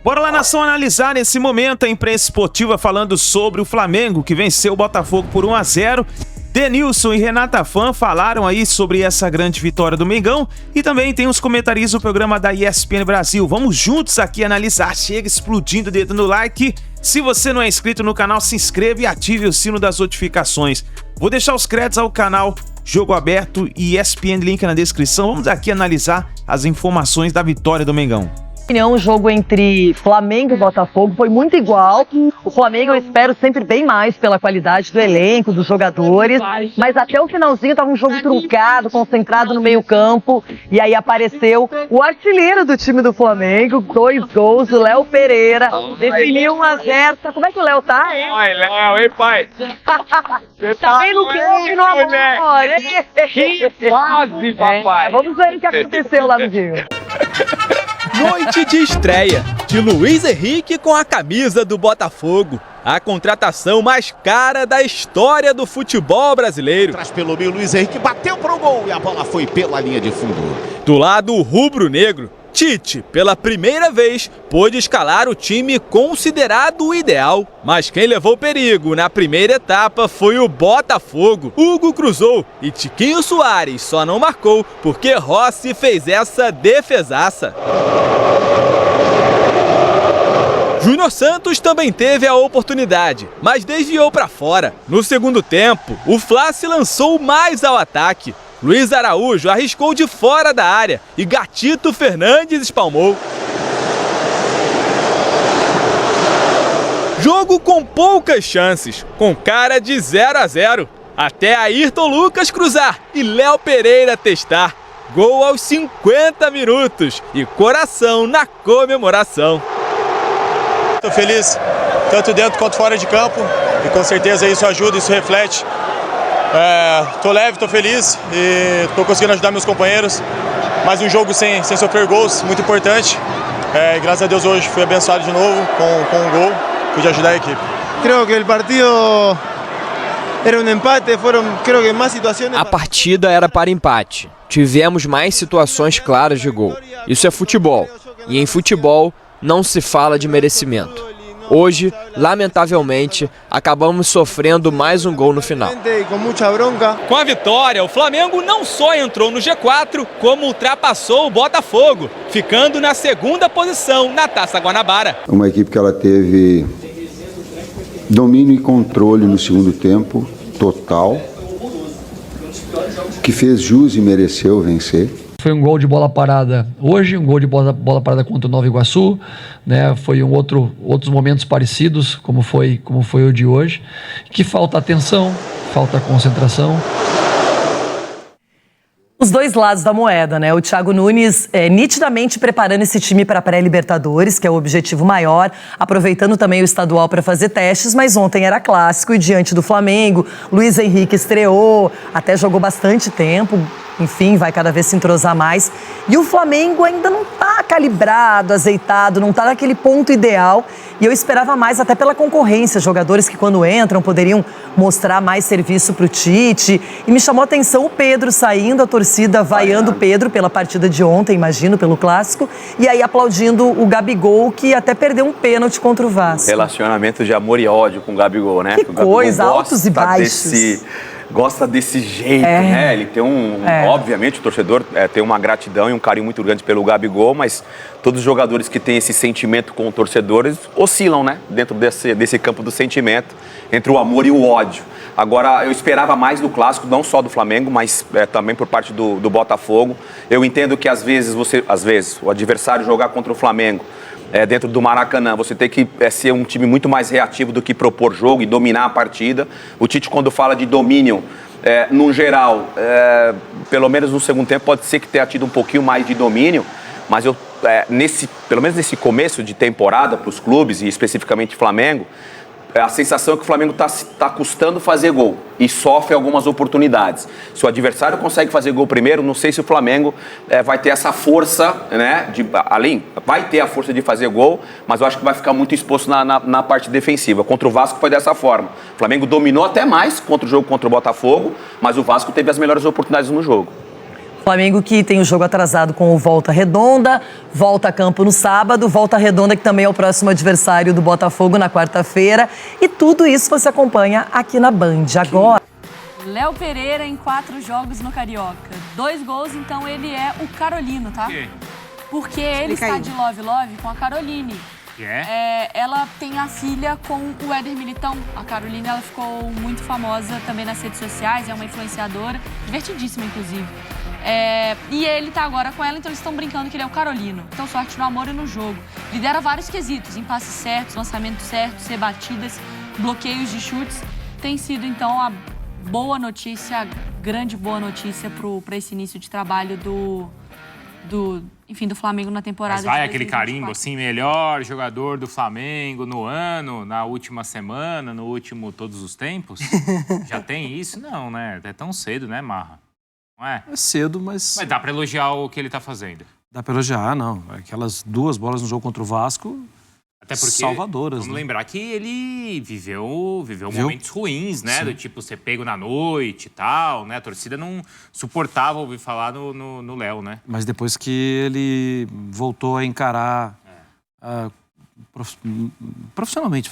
Bora lá, nação, analisar nesse momento a imprensa esportiva falando sobre o Flamengo, que venceu o Botafogo por 1-0. Denilson e Renata Fã falaram aí sobre essa grande vitória do Mengão e também tem os comentaristas do programa da ESPN Brasil. Vamos juntos aqui analisar. Chega explodindo o dedo no like. Se você não é inscrito no canal, se inscreva e ative o sino das notificações. Vou deixar os créditos ao canal Jogo Aberto e ESPN, link na descrição. Vamos aqui analisar as informações da vitória do Mengão. O jogo entre Flamengo e Botafogo foi muito igual. O Flamengo eu espero sempre bem mais pela qualidade do elenco, dos jogadores, mas até o finalzinho estava um jogo truncado, concentrado no meio campo, e aí apareceu o artilheiro do time do Flamengo, 2 gols, o Léo Pereira, definiu 1-0. Como é que o Léo tá, hein? Oi, Léo, hein, pai? Tá bem no campo e no amor. Que fase, papai. Vamos ver o que aconteceu lá no Rio. Noite de estreia de Luiz Henrique com a camisa do Botafogo. A contratação mais cara da história do futebol brasileiro. Traz pelo meio, Luiz Henrique bateu pro gol e a bola foi pela linha de fundo. Do lado rubro-negro, Tite, pela primeira vez, pôde escalar o time considerado o ideal. Mas quem levou perigo na primeira etapa foi o Botafogo. Hugo cruzou e Tiquinho Soares só não marcou porque Rossi fez essa defesaça. Júnior Santos também teve a oportunidade, mas desviou para fora. No segundo tempo, o Fla se lançou mais ao ataque. Luiz Araújo arriscou de fora da área e Gatito Fernandes espalmou. Jogo com poucas chances, com cara de 0-0. Até Ayrton Lucas cruzar e Léo Pereira testar. Gol aos 50 minutos e coração na comemoração. Estou feliz, tanto dentro quanto fora de campo, e com certeza isso ajuda, isso reflete. Tô leve, tô feliz e tô conseguindo ajudar meus companheiros. Mais um jogo sem sofrer gols, muito importante. Graças a Deus hoje fui abençoado de novo com um gol, pude ajudar a equipe. Creo que o partido era um empate, foram, creo que mais situações. A partida era para empate. Tivemos mais situações claras de gol. Isso é futebol. E em futebol não se fala de merecimento. Hoje, lamentavelmente, acabamos sofrendo mais um gol no final. Com a vitória, o Flamengo não só entrou no G4, como ultrapassou o Botafogo, ficando na segunda posição na Taça Guanabara. Uma equipe que ela teve domínio e controle no segundo tempo, total, que fez jus e mereceu vencer. Foi um gol de bola parada hoje, um gol de bola parada contra o Nova Iguaçu, né? Foi outros momentos parecidos, como foi o de hoje, que falta atenção, falta concentração. Os dois lados da moeda, né? O Thiago Nunes nitidamente preparando esse time para a pré-Libertadores, que é o objetivo maior, aproveitando também o estadual para fazer testes, mas ontem era clássico e diante do Flamengo, Luiz Henrique estreou, até jogou bastante tempo, enfim, vai cada vez se entrosar mais. E o Flamengo ainda não está calibrado, azeitado, não está naquele ponto ideal. E eu esperava mais até pela concorrência, jogadores que quando entram poderiam mostrar mais serviço para o Tite. E me chamou a atenção o Pedro saindo, a torcida vaiando o Pedro pela partida de ontem, imagino, pelo Clássico. E aí aplaudindo o Gabigol, que até perdeu um pênalti contra o Vasco. Relacionamento de amor e ódio com o Gabigol, né? Que coisa, altos e baixos. Gosta desse jeito, né? Ele tem obviamente o torcedor tem uma gratidão e um carinho muito grande pelo Gabigol, mas todos os jogadores que têm esse sentimento com o torcedor, eles oscilam, né? Dentro desse campo do sentimento, entre o amor e o ódio. Agora, eu esperava mais do Clássico, não só do Flamengo, mas também por parte do Botafogo. Eu entendo que às vezes o adversário jogar contra o Flamengo, dentro do Maracanã, você tem que ser um time muito mais reativo do que propor jogo e dominar a partida. O Tite, quando fala de domínio, no geral, pelo menos no segundo tempo, pode ser que tenha tido um pouquinho mais de domínio, mas pelo menos nesse começo de temporada para os clubes, e especificamente Flamengo, a sensação é que o Flamengo está custando fazer gol e sofre algumas oportunidades. Se o adversário consegue fazer gol primeiro, não sei se o Flamengo vai ter essa força, né? Vai ter a força de fazer gol, mas eu acho que vai ficar muito exposto na parte defensiva. Contra o Vasco foi dessa forma. O Flamengo dominou até mais contra o jogo contra o Botafogo, mas o Vasco teve as melhores oportunidades no jogo. Flamengo que tem o jogo atrasado com o Volta Redonda, volta a campo no sábado, Volta Redonda que também é o próximo adversário do Botafogo na quarta-feira. E tudo isso você acompanha aqui na Band. Agora... Léo Pereira em 4 jogos no Carioca. 2 gols, então ele é o Carolino, tá? Porque ele está de love-love com a Caroline. Ela tem a filha com o Éder Militão. A Caroline, ela ficou muito famosa também nas redes sociais, é uma influenciadora, divertidíssima, inclusive. E ele tá agora com ela, então eles estão brincando que ele é o Carolino. Então, sorte no amor e no jogo. Lidera vários quesitos, em passes certos, lançamentos certos, rebatidas, bloqueios de chutes. Tem sido, então, a boa notícia, a grande boa notícia para esse início de trabalho do Flamengo na temporada. Mas vai de aquele 2024. carimbo, assim, melhor jogador do Flamengo no ano, na última semana, no último todos os tempos? Já tem isso? Não, né? É tão cedo, né, Marra? Não é? É cedo, mas... Mas dá pra elogiar o que ele tá fazendo. Dá pra elogiar, não. Aquelas 2 bolas no jogo contra o Vasco... Até porque, salvadoras, vamos lembrar que ele viveu momentos ruins, né? Sim. Do tipo, ser pego na noite e tal, né? A torcida não suportava ouvir falar no Léo, né? Mas depois que ele voltou a encarar profissionalmente,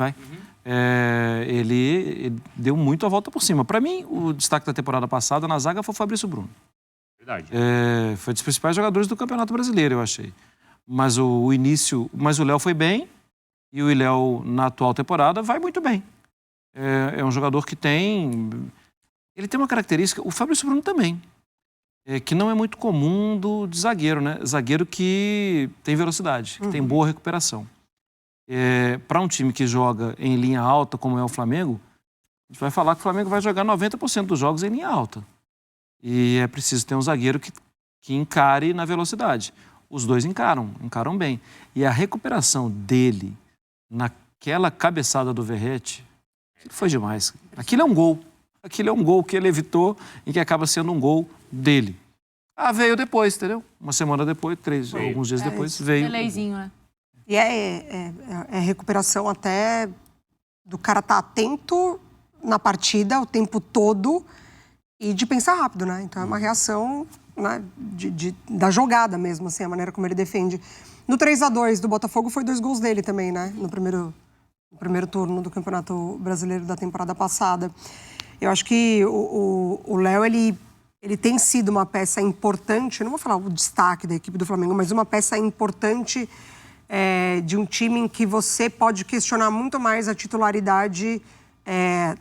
ele deu muito a volta por cima. Para mim, o destaque da temporada passada na zaga foi o Fabrício Bruno. Verdade. Foi um dos principais jogadores do Campeonato Brasileiro, eu achei. Mas o Léo foi bem. E o Léo, na atual temporada, vai muito bem. É um jogador que ele tem uma característica, o Fabrício Bruno também, que não é muito comum de zagueiro, né? Zagueiro que tem velocidade, que tem boa recuperação. Para um time que joga em linha alta, como é o Flamengo, a gente vai falar que o Flamengo vai jogar 90% dos jogos em linha alta. E é preciso ter um zagueiro que encare na velocidade. Os dois encaram bem. E a recuperação dele naquela cabeçada do Verratti, foi demais. Aquilo é um gol. Aquilo é um gol que ele evitou e que acaba sendo um gol dele. Veio depois, entendeu? Uma semana depois, alguns dias depois, veio. Delayzinho, né? E é recuperação até do cara estar atento na partida o tempo todo e de pensar rápido, né? Então é uma reação, né, da jogada mesmo, assim, a maneira como ele defende. No 3-2 do Botafogo foi 2 gols dele também, né? No primeiro turno do Campeonato Brasileiro da temporada passada. Eu acho que o Léo, ele tem sido uma peça importante, não vou falar o destaque da equipe do Flamengo, mas uma peça importante de um time em que você pode questionar muito mais a titularidade,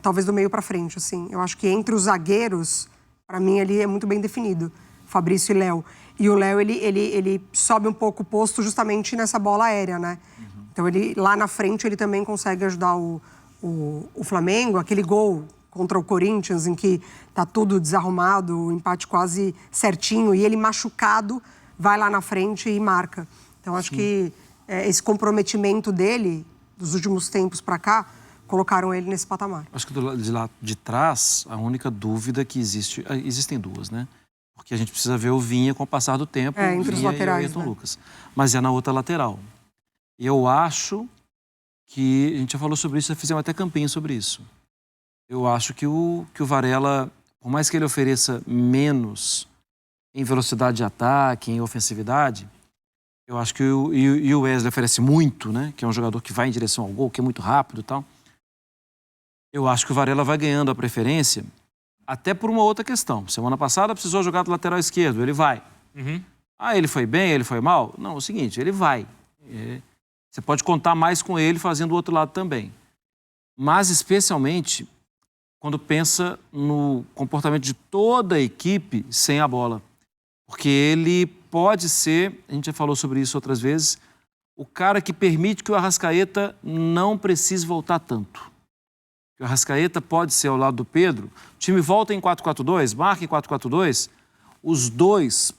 talvez do meio para frente, assim. Eu acho que entre os zagueiros, para mim, ele é muito bem definido. Fabrício e Léo. E o Léo, ele sobe um pouco o posto justamente nessa bola aérea, né? Então, lá na frente, ele também consegue ajudar o Flamengo. Aquele gol contra o Corinthians, em que tá tudo desarrumado, o empate quase certinho, e ele machucado vai lá na frente e marca. Então, acho que esse comprometimento dele, dos últimos tempos para cá, colocaram ele nesse patamar. Acho que de lá de trás, a única dúvida que existe... Existem 2, né? Porque a gente precisa ver o Vinha com o passar do tempo, entre os laterais, e o Ayrton Lucas. Mas é na outra lateral. E eu acho que... A gente já falou sobre isso, já fizemos até campinho sobre isso. Eu acho que o Varela, por mais que ele ofereça menos em velocidade de ataque, em ofensividade, eu acho que o Wesley oferece muito, né? Que é um jogador que vai em direção ao gol, que é muito rápido e tal. Eu acho que o Varela vai ganhando a preferência, até por uma outra questão. Semana passada precisou jogar do lateral esquerdo, ele vai. Ele foi bem, ele foi mal? Não, é o seguinte, ele vai. Você pode contar mais com ele fazendo o outro lado também. Mas, especialmente, quando pensa no comportamento de toda a equipe sem a bola. Porque ele pode ser, a gente já falou sobre isso outras vezes, o cara que permite que o Arrascaeta não precise voltar tanto. O Arrascaeta pode ser ao lado do Pedro, o time volta em 4-4-2, marca em 4-4-2, os dois,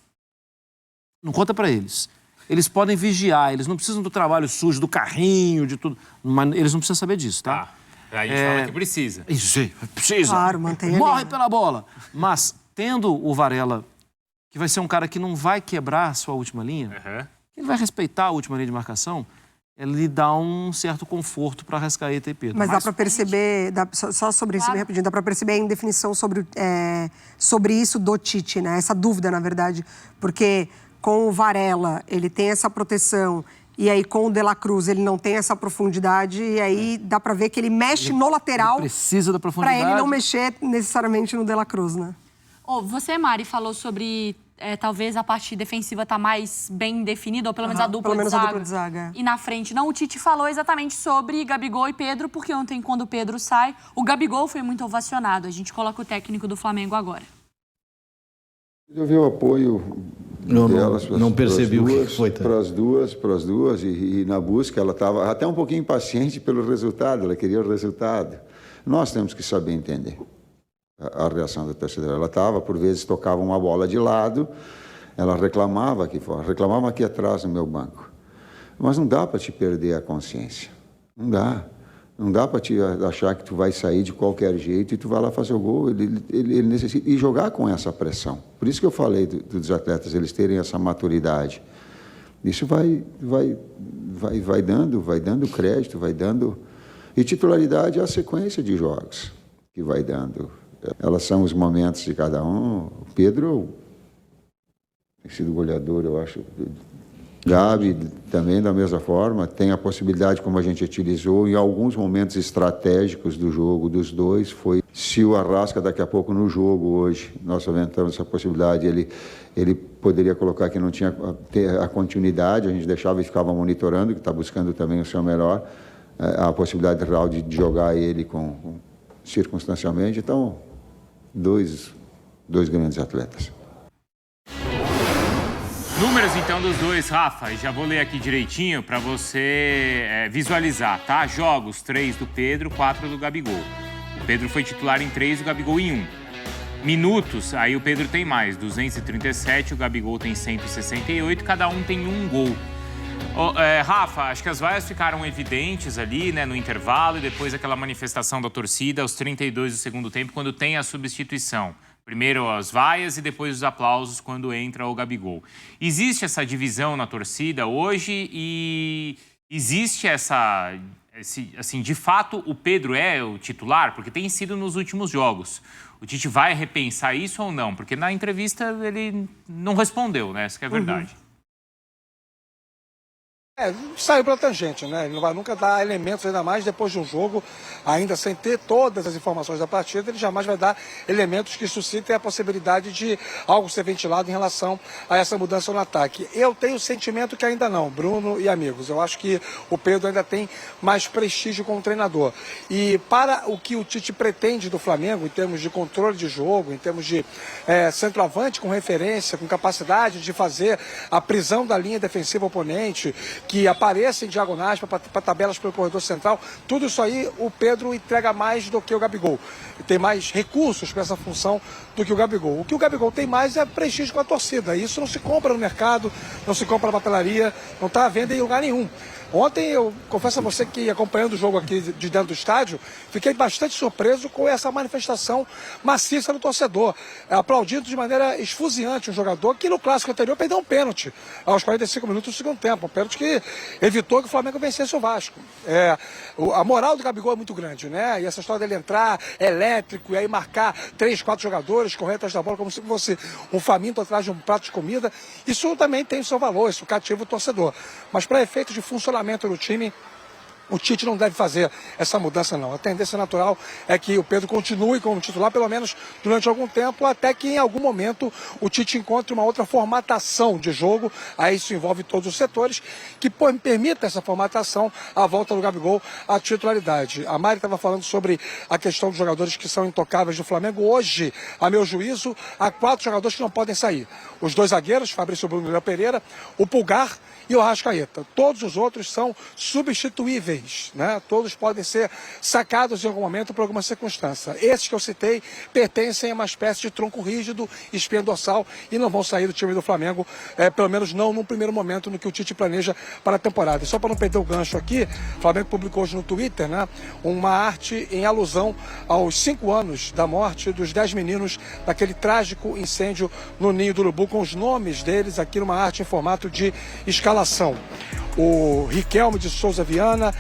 não conta para eles. Eles podem vigiar, eles não precisam do trabalho sujo, do carrinho, de tudo, mas eles não precisam saber disso, tá? A gente fala que precisa. Isso, precisa. Claro, mantém morre ali, pela bola. Mas, tendo o Varela, que vai ser um cara que não vai quebrar a sua última linha, ele vai respeitar a última linha de marcação, ele dá um certo conforto para Arrascaeta e Pedro. Mas dá para perceber, só sobre isso, bem rapidinho, dá para perceber a indefinição sobre isso do Tite, né? Essa dúvida, na verdade, porque com o Varela ele tem essa proteção e aí com o De La Cruz ele não tem essa profundidade e aí dá para ver que ele mexe no lateral. Ele precisa da profundidade. Para ele não mexer necessariamente no De La Cruz, né? Você, Mari, falou sobre talvez a parte defensiva tá mais bem definida, ou pelo menos a dupla de zaga. E na frente não. O Tite falou exatamente sobre Gabigol e Pedro, porque ontem, quando o Pedro sai, o Gabigol foi muito ovacionado. A gente coloca o técnico do Flamengo agora. Eu vi o apoio delas. Não percebi o que foi. Para as duas, e na busca ela estava até um pouquinho impaciente pelo resultado, ela queria o resultado. Nós temos que saber entender a reação da torcedora. Ela estava, por vezes, tocava uma bola de lado, ela reclamava aqui fora, reclamava aqui atrás no meu banco. Mas não dá para te perder a consciência. Não dá. Não dá para te achar que tu vai sair de qualquer jeito e tu vai lá fazer o gol. Ele necessita. E jogar com essa pressão. Por isso que eu falei dos atletas, eles terem essa maturidade. Isso vai dando crédito, vai dando... E titularidade é a sequência de jogos que vai dando. Elas são os momentos de cada um. O Pedro tem sido goleador, eu acho. Gabi também da mesma forma. Tem a possibilidade, como a gente utilizou, em alguns momentos estratégicos do jogo dos dois. Foi se o Arrasca daqui a pouco no jogo hoje, nós aumentamos essa possibilidade, ele poderia colocar que não tinha a continuidade, a gente deixava e ficava monitorando, que está buscando também o seu melhor, a possibilidade real de jogar ele circunstancialmente. Então, dois grandes atletas. Números, então, dos dois, Rafa. Já vou ler aqui direitinho para você visualizar, tá? Jogos, 3 do Pedro, 4 do Gabigol. O Pedro foi titular em 3, o Gabigol em 1. Minutos, aí o Pedro tem mais, 237, o Gabigol tem 168, cada um tem um gol. Rafa, acho que as vaias ficaram evidentes ali, né, no intervalo, e depois aquela manifestação da torcida aos 32 do segundo tempo, quando tem a substituição. Primeiro as vaias e depois os aplausos quando entra o Gabigol. Existe essa divisão na torcida hoje e existe assim, de fato, o Pedro é o titular? Porque tem sido nos últimos jogos. O Tite vai repensar isso ou não? Porque na entrevista ele não respondeu, né? Essa que é a verdade. Saiu pela tangente, né? Ele não vai nunca dar elementos, ainda mais depois de um jogo, ainda sem ter todas as informações da partida, ele jamais vai dar elementos que suscitem a possibilidade de algo ser ventilado em relação a essa mudança no ataque. Eu tenho o sentimento que ainda não, Bruno e amigos. Eu acho que o Pedro ainda tem mais prestígio como treinador. E para o que o Tite pretende do Flamengo, em termos de controle de jogo, em termos de centroavante com referência, com capacidade de fazer a prisão da linha defensiva oponente, que apareça em diagonais para tabelas pelo corredor central, tudo isso aí o Pedro entrega mais do que o Gabigol. Tem mais recursos para essa função do que o Gabigol. O que o Gabigol tem mais é prestígio com a torcida. Isso não se compra no mercado, não se compra na papelaria, não está à venda em lugar nenhum. Ontem, eu confesso a você que, acompanhando o jogo aqui de dentro do estádio, fiquei bastante surpreso com essa manifestação maciça do torcedor, aplaudindo de maneira esfuziante um jogador que no clássico anterior perdeu um pênalti aos 45 minutos do segundo tempo, um pênalti que evitou que o Flamengo vencesse o Vasco. A moral do Gabigol é muito grande, né? E essa história dele entrar elétrico e aí marcar 3, 4 jogadores, correr atrás da bola como se fosse um faminto atrás de um prato de comida, isso também tem o seu valor, isso cativa o torcedor. Mas para efeito de funcionamento do time, o Tite não deve fazer essa mudança, não. A tendência natural é que o Pedro continue como titular, pelo menos durante algum tempo, até que em algum momento o Tite encontre uma outra formatação de jogo, aí isso envolve todos os setores, que permita essa formatação, a volta do Gabigol à titularidade. A Mari estava falando sobre a questão dos jogadores que são intocáveis do Flamengo. Hoje, a meu juízo, há 4 jogadores que não podem sair. Os 2 zagueiros, Fabrício Bruno e Léo Pereira, o Pulgar e o Arrascaeta. Todos os outros são substituíveis, né? Todos podem ser sacados em algum momento por alguma circunstância. Esses que eu citei pertencem a uma espécie de tronco rígido, espinha dorsal, e não vão sair do time do Flamengo, pelo menos não num primeiro momento no que o Tite planeja para a temporada. E só para não perder o gancho aqui, o Flamengo publicou hoje no Twitter, né, uma arte em alusão aos 5 anos da morte dos 10 meninos daquele trágico incêndio no Ninho do Urubu, com os nomes deles aqui numa arte em formato de escalação. o Riquelme de Souza Viana,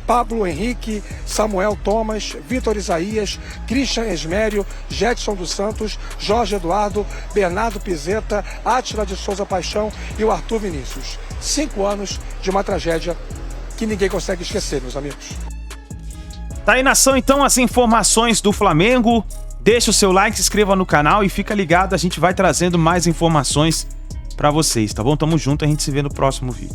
Pablo Henrique, Samuel Thomas, Vitor Isaías, Christian Esmério, Jetson dos Santos, Jorge Eduardo, Bernardo Pizeta, Átila de Souza Paixão e o Arthur Vinícius. 5 anos de uma tragédia que ninguém consegue esquecer, meus amigos. Tá aí, nação, então, as informações do Flamengo. Deixa o seu like, se inscreva no canal e fica ligado, a gente vai trazendo mais informações pra vocês, tá bom? Tamo junto, a gente se vê no próximo vídeo.